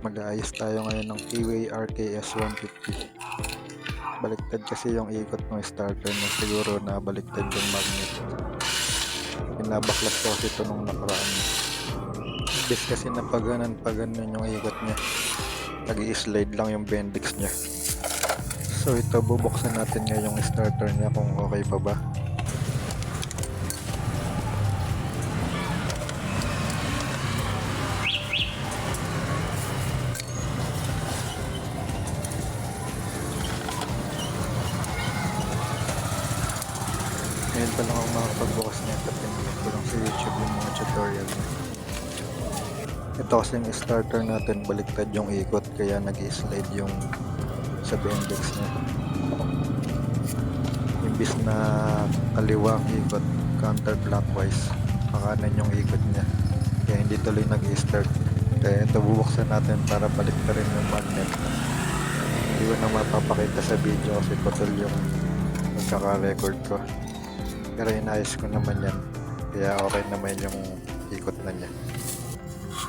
Mag-aayos tayo ngayon ng Keyway RKS 150. Baliktad kasi yung ikot ng starter na, siguro na baliktad yung magnet. Pinabaklas ko kasi ito nung nakaraan. Bis kasi na paganan yung ikot niya. Nag-i-slide lang yung bendix niya. So ito, bubuksan natin ngayon yung starter niya kung okay pa ba. Ngayon pa lang ako makapagbukas nito, pinili ko lang sa YouTube yung mga tutorial niya. Ito kasi yung starter natin, baliktad yung ikot kaya nag-i-slide yung sa bendix niya. Imbis na kaliwa ang ikot, counterclockwise, pakanan yung ikot niya, kaya hindi tuloy nag-i-start. Kaya ito bubuksan natin para baliktarin yung magnet. Hindi ko na mapapakita sa video kasi putol yung pagkaka-record ko, pero inayos ko naman yan, kaya okay naman yung ikot na niya.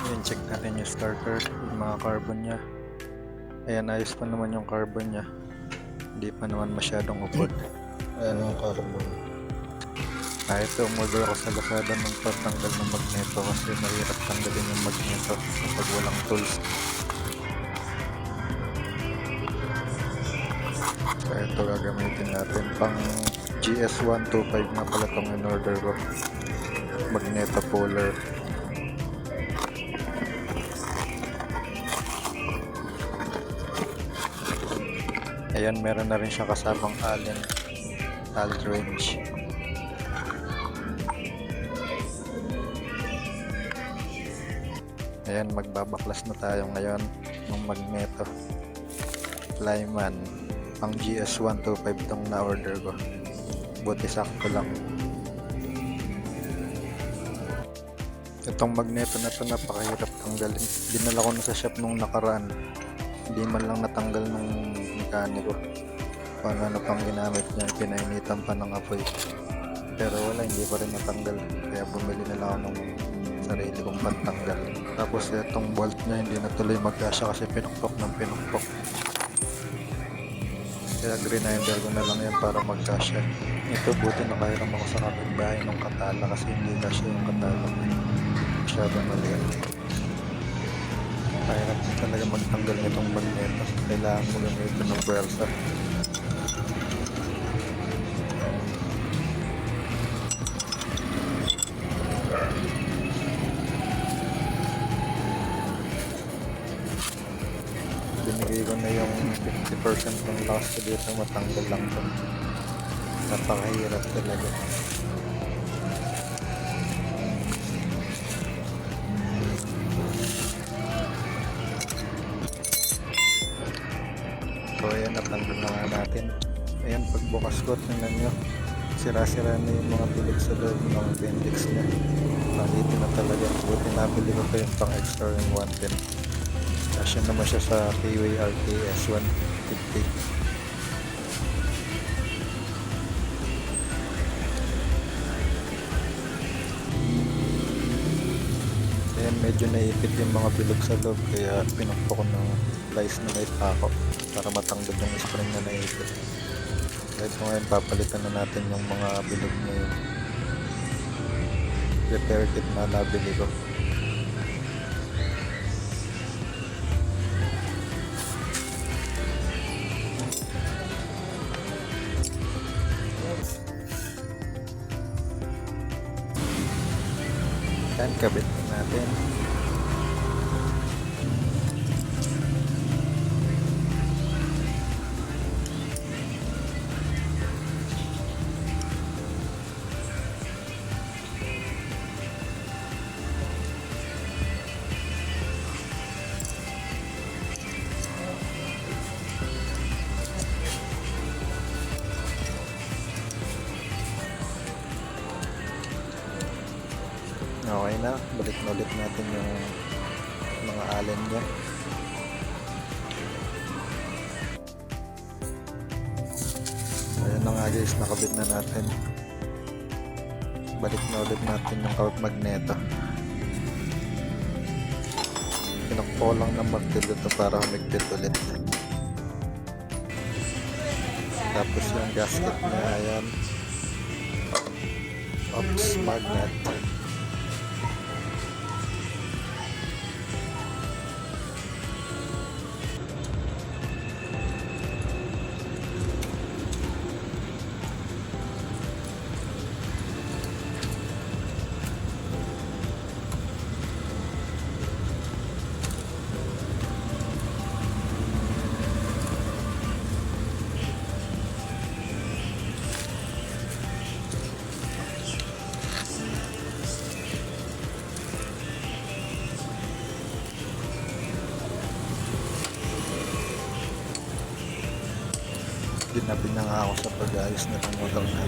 Ayan, check natin yung starter, yung mga carbon niya. Ayan, ayos pa naman yung carbon niya, hindi pa naman masyadong upod. Ayan yung carbon. Ito, umorder ako sa Lazada ng pagtanggal ng magneto kasi mahirap tanggalin yung magneto kapag walang tools. So ito gagamitin natin pang GS125 na pala itong in-order ko, magneto puller. Ayan, meron na rin siya kasamang Allen range. Ayan, magbabaklas na tayo ngayon ng magneto. Lyman, pang GS125 itong na-order ko. Buti sakto lang. Itong magneto na to napakahirap tanggalin. Dinala ko na sa shop nung nakaraan. Hindi man lang natanggal ng mekaniko. Kung ano pang ginamit niya, pinainitan pa ng apoy. Pero wala, hindi pa rin natanggal. Kaya bumili na lang ako ng sarili kong pantanggal. Tapos itong bolt niya hindi na tuloy magkasya kasi pinukpok ng pinukpok. Kaya grinder ko na lang yan para magkasya. Ito, buti nakahiram ako sa kapitbahay ng katala kasi hindi kasya yung katala. Masyadong maliit. Mahirap talaga magtanggal nitong magneto. Kailangan mo gamitin ng bulsa. Binigay ko na yung 50% ng lakas ko dito, matanggal lang ito. Napakahirap talaga. So ayan, natanggal na nga natin. Ayan, pagbukas ko, tingnan nyo, sira-sira na yung mga bilog sa loob ng bendix niya. Palitin na talaga. Buti nabili ko pa yung pang extra yung 110. Kasya naman siya sa Keyway RKS 150. Ayan, medyo naipit yung mga bilog sa loob kaya pinukpo ko ng plies na may pako para matanggal yung spring na naipit. Kahit ngayon papalitan na natin yung mga bilog na yun. Repair kit na nabili ko. Yan, kabit na natin. Okay na, balik na ulit natin yung mga allen niya. Ayan na nga guys, nakabit na natin. Balik na ulit natin yung magneto. Tinakpo lang ng martilyo to para humigpit ulit. Tapos yung gasket niya, ayan. Oops, magnet. Ginabi na nga ako sa pag-ayos na ng motor na.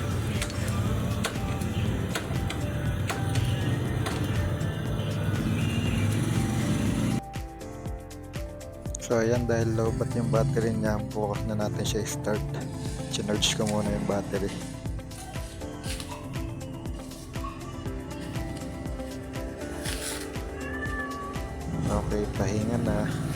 So ayan, dahil low bat yung battery niya, bukas na natin siya i-start. Charge ko muna yung battery. Okay, pahinga na.